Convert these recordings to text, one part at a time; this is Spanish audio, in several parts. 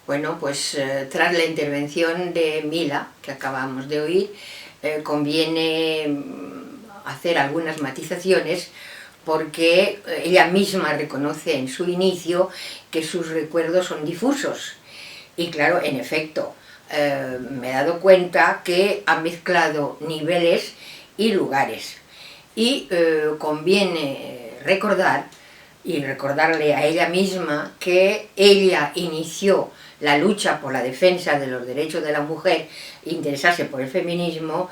Bueno, pues tras la intervención de Mila, que acabamos de oír, conviene hacer algunas matizaciones porque ella misma reconoce en su inicio que sus recuerdos son difusos. Y claro, en efecto, me he dado cuenta que ha mezclado niveles y lugares. Y conviene recordar y recordarle a ella misma que ella inició la lucha por la defensa de los derechos de la mujer, interesarse por el feminismo,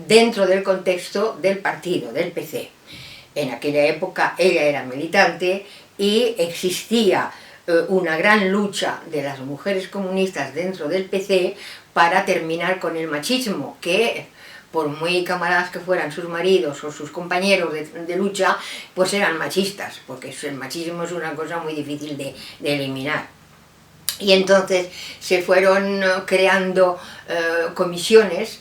dentro del contexto del partido, del PC. En aquella época ella era militante y existía una gran lucha de las mujeres comunistas dentro del PC para terminar con el machismo, que por muy camaradas que fueran sus maridos o sus compañeros de lucha, pues eran machistas, porque el machismo es una cosa muy difícil de eliminar. Y entonces se fueron creando comisiones,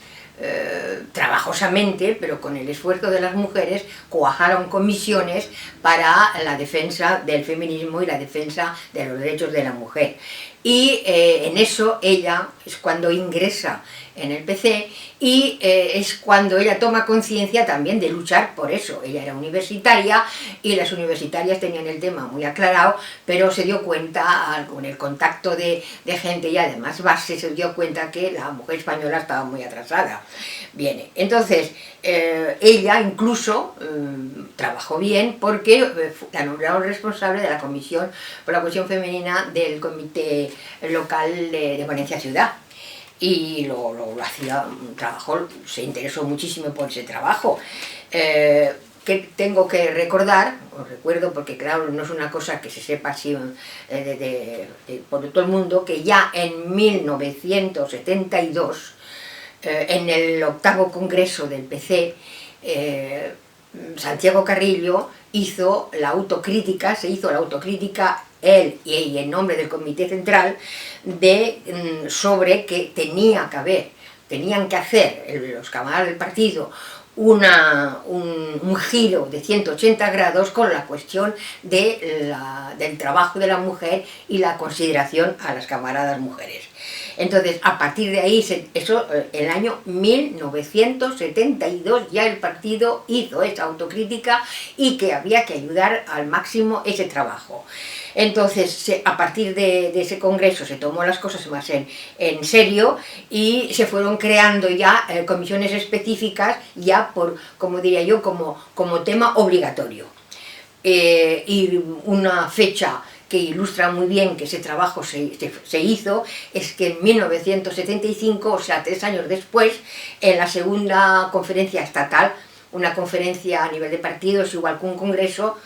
trabajosamente, pero con el esfuerzo de las mujeres, cuajaron comisiones para la defensa del feminismo y la defensa de los derechos de la mujer. Y en eso ella es cuando ingresa en el PC y es cuando ella toma conciencia también de luchar por eso. Ella era universitaria y las universitarias tenían el tema muy aclarado, pero se dio cuenta, con el contacto de gente y además base, se dio cuenta que la mujer española estaba muy atrasada. Bien, entonces ella incluso trabajó bien porque la nombraron responsable de la comisión por la cuestión femenina del comité local de Valencia Ciudad. Y lo hacía, trabajó, se interesó muchísimo por ese trabajo. Que tengo que recordar, os recuerdo porque claro, no es una cosa que se sepa así por todo el mundo, que ya en 1972, en el 8º Congreso del PC, Santiago Carrillo hizo la autocrítica, él y en nombre del Comité Central, sobre que tenían que hacer los camaradas del partido un giro de 180 grados con la cuestión del trabajo de la mujer y la consideración a las camaradas mujeres. Entonces, a partir de ahí, el año 1972 ya el partido hizo esa autocrítica y que había que ayudar al máximo ese trabajo. Entonces, a partir de ese congreso se tomó las cosas más en serio y se fueron creando ya comisiones específicas ya como diría yo, como tema obligatorio. Y una fecha que ilustra muy bien que ese trabajo se hizo, es que en 1975, o sea, 3 años después, en la segunda conferencia estatal, una conferencia a nivel de partido es igual que un congreso,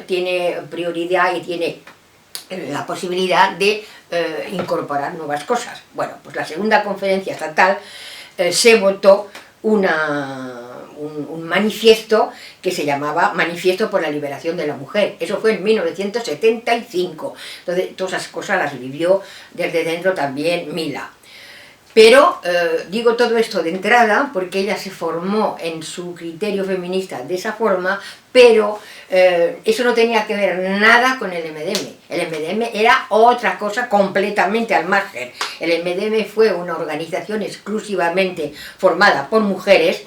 tiene prioridad y tiene la posibilidad de incorporar nuevas cosas. Bueno, pues la segunda conferencia estatal se votó un manifiesto que se llamaba Manifiesto por la Liberación de la Mujer. Eso fue en 1975. Entonces, todas esas cosas las vivió desde dentro también Mila. Pero digo todo esto de entrada porque ella se formó en su criterio feminista de esa forma, pero eso no tenía que ver nada con el MDM. El MDM era otra cosa completamente al margen. El MDM fue una organización exclusivamente formada por mujeres,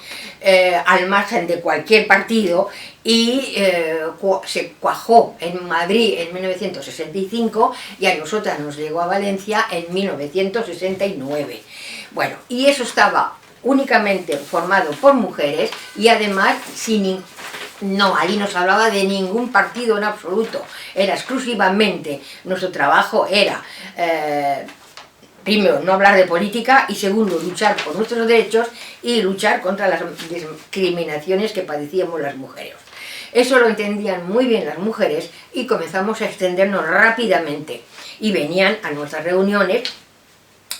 al margen de cualquier partido, y se cuajó en Madrid en 1965 y a nosotras nos llegó a Valencia en 1969. Bueno, y eso estaba únicamente formado por mujeres y además allí no se hablaba de ningún partido en absoluto, era exclusivamente, nuestro trabajo era primero no hablar de política y segundo luchar por nuestros derechos y luchar contra las discriminaciones que padecíamos las mujeres. Eso lo entendían muy bien las mujeres y comenzamos a extendernos rápidamente y venían a nuestras reuniones.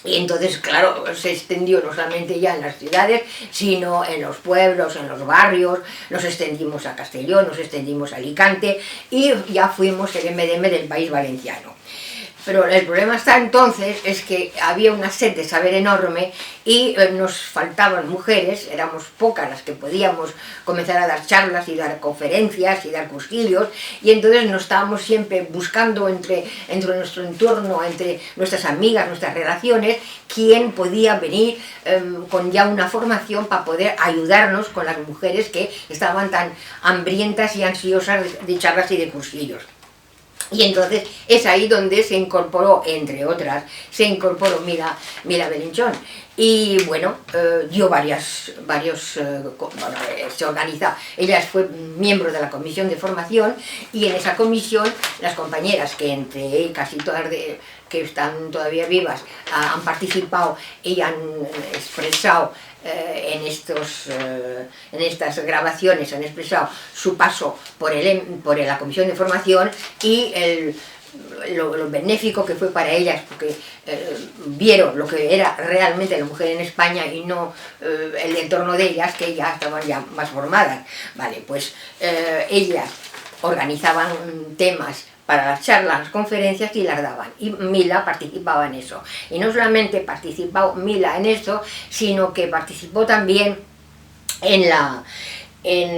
Y entonces, claro, se extendió no solamente ya en las ciudades, sino en los pueblos, en los barrios, nos extendimos a Castellón, nos extendimos a Alicante y ya fuimos el MDM del País Valenciano. Pero el problema está entonces es que había una sed de saber enorme y nos faltaban mujeres, éramos pocas las que podíamos comenzar a dar charlas y dar conferencias y dar cursillos, y entonces nos estábamos siempre buscando entre nuestro entorno, entre nuestras amigas, nuestras relaciones, quién podía venir con ya una formación para poder ayudarnos con las mujeres que estaban tan hambrientas y ansiosas de charlas y de cursillos. Y entonces es ahí donde se incorporó, entre otras, se incorporó Mila Belinchón. Y bueno, dio se organiza, ella fue miembro de la comisión de formación, y en esa comisión las compañeras, que entre casi todas que están todavía vivas, han participado y han expresado en estas grabaciones, han expresado su paso por la comisión de formación y lo benéfico que fue para ellas, porque vieron lo que era realmente la mujer en España y no el entorno de ellas, que ya estaban ya más formadas. Vale, pues ellas organizaban temas para las charlas, las conferencias, y las daban, y Mila participaba en eso. Y no solamente participó Mila en eso, sino que participó también en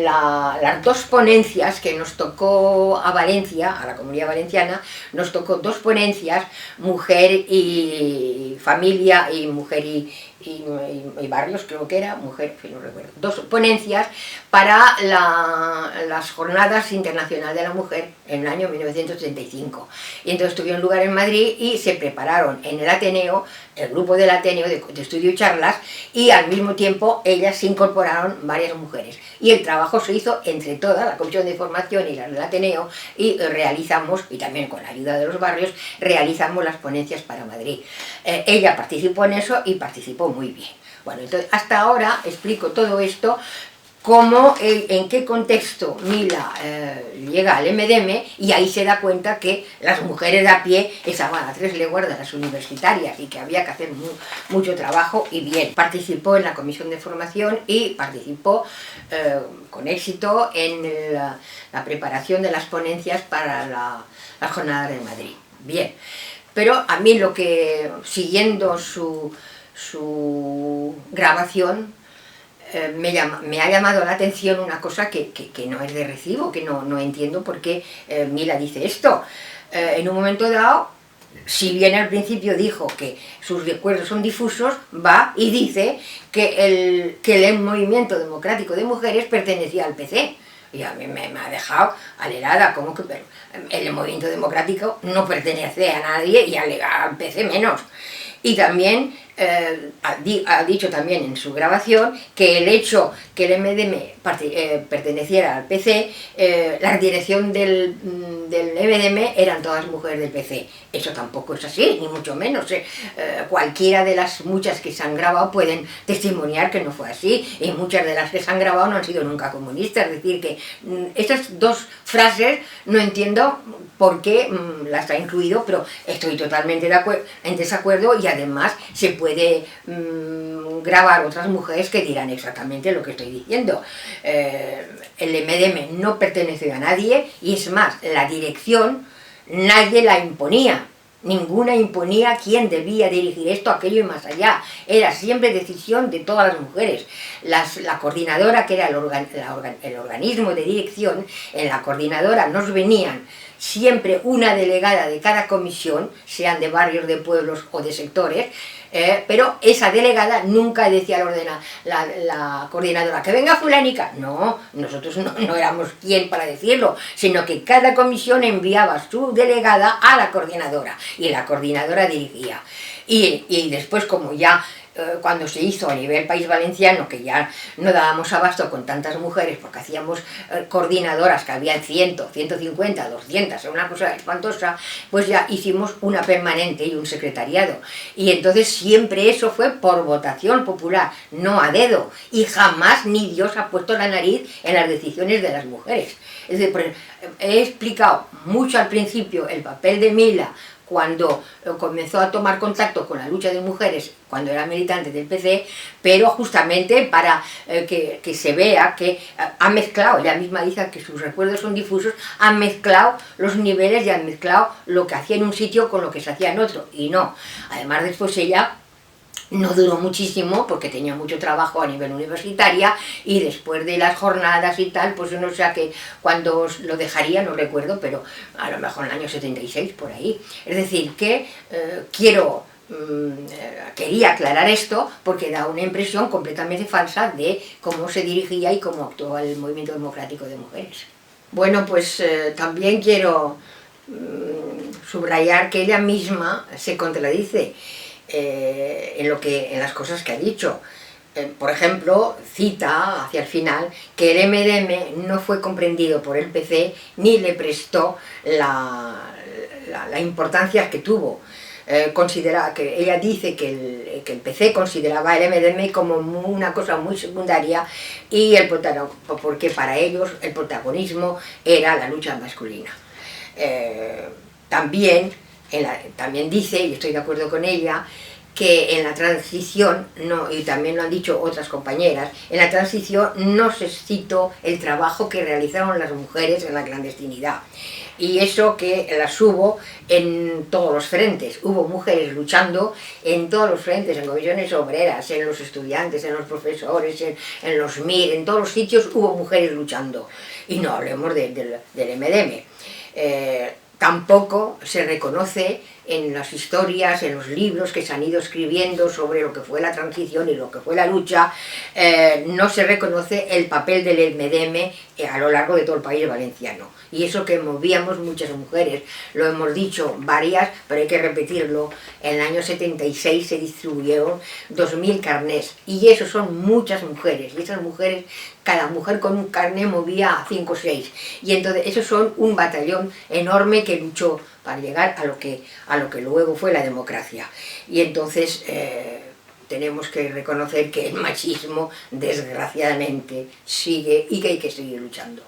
las dos ponencias que nos tocó a Valencia, a la Comunidad Valenciana, nos tocó dos ponencias, mujer y familia, y mujer y barrios, creo que era, mujer, no recuerdo, dos ponencias para las Jornadas Internacionales de la Mujer en el año 1935. Y entonces tuvieron lugar en Madrid y se prepararon en el Ateneo, el grupo del Ateneo de estudio y charlas, y al mismo tiempo ellas se incorporaron varias mujeres. Y el trabajo se hizo entre todas, la Comisión de Formación y la del Ateneo, y realizamos, y también con la ayuda de los barrios, realizamos las ponencias para Madrid. Ella participó en eso y participó muy bien. Bueno, entonces hasta ahora explico todo esto, cómo, en qué contexto Mila llega al MDM, y ahí se da cuenta que las mujeres de a pie estaban a 3 leguas de las universitarias y que había que hacer mucho trabajo y bien. Participó en la comisión de formación y participó con éxito en la preparación de las ponencias para la jornada de Madrid. Bien, pero a mí lo que, siguiendo su grabación, me ha llamado la atención una cosa que no es de recibo, que no entiendo por qué Mila dice esto. En un momento dado, si bien al principio dijo que sus recuerdos son difusos, va y dice que el movimiento democrático de mujeres pertenecía al PC. Y a mí me ha dejado alerada, como que el movimiento democrático no pertenece a nadie, y al PC menos. Y también ha dicho también en su grabación que el hecho que el MDM perteneciera al PC, la dirección del MDM eran todas mujeres del PC. Eso tampoco es así, ni mucho menos. Cualquiera de las muchas que se han grabado pueden testimoniar que no fue así, y muchas de las que se han grabado no han sido nunca comunistas. Es decir, que estas dos frases no entiendo por qué las ha incluido, pero estoy totalmente en desacuerdo, y además se puede grabar otras mujeres que dirán exactamente lo que estoy diciendo. El MDM no pertenece a nadie, y es más, la dirección nadie la imponía. Ninguna imponía quién debía dirigir esto, aquello y más allá. Era siempre decisión de todas las mujeres. La coordinadora, que era el organismo de dirección, en la coordinadora nos venían siempre una delegada de cada comisión, sean de barrios, de pueblos o de sectores, pero esa delegada nunca decía la coordinadora que venga fulanica. No, nosotros no éramos quien para decirlo, sino que cada comisión enviaba su delegada a la coordinadora, y la coordinadora dirigía. Y después, como ya cuando se hizo a nivel País Valenciano, que ya no dábamos abasto con tantas mujeres, porque hacíamos coordinadoras que habían 100, 150, 200, una cosa espantosa, pues ya hicimos una permanente y un secretariado. Y entonces siempre eso fue por votación popular, no a dedo, y jamás ni Dios ha puesto la nariz en las decisiones de las mujeres. Es decir, he explicado mucho al principio el papel de Mila cuando comenzó a tomar contacto con la lucha de mujeres, cuando era militante del PC, pero justamente para que se vea que ha mezclado, ella misma dice que sus recuerdos son difusos, ha mezclado los niveles y ha mezclado lo que hacía en un sitio con lo que se hacía en otro, y no. Además, después ella no duró muchísimo porque tenía mucho trabajo a nivel universitario, y después de las jornadas y tal, pues no sé que cuando lo dejaría, no recuerdo, pero a lo mejor en el año 76, por ahí. Es decir, que quería aclarar esto porque da una impresión completamente falsa de cómo se dirigía y cómo actuó el movimiento democrático de mujeres. Bueno, pues también quiero subrayar que ella misma se contradice en las cosas que ha dicho. Por ejemplo, cita hacia el final que el MDM no fue comprendido por el PC ni le prestó la importancia que tuvo. Ella dice que el PC consideraba el MDM como una cosa muy secundaria, y porque para ellos el protagonismo era la lucha masculina. También dice, y estoy de acuerdo con ella, que en la transición, y también lo han dicho otras compañeras, en la transición no se citó el trabajo que realizaron las mujeres en la clandestinidad. Y eso que las hubo en todos los frentes. Hubo mujeres luchando en todos los frentes, en comisiones obreras, en los estudiantes, en los profesores, en los MIR, en todos los sitios hubo mujeres luchando. Y no hablemos del MDM. Tampoco se reconoce en las historias, en los libros que se han ido escribiendo sobre lo que fue la transición y lo que fue la lucha, no se reconoce el papel del MDM a lo largo de todo el país valenciano. Y eso que movíamos muchas mujeres, lo hemos dicho varias, pero hay que repetirlo, en el año 76 se distribuyeron 2000 carnés, y eso son muchas mujeres, y esas mujeres, cada mujer con un carné movía a 5 o 6, y entonces esos son un batallón enorme que luchó para llegar a lo que luego fue la democracia. Y entonces tenemos que reconocer que el machismo, desgraciadamente, sigue y que hay que seguir luchando.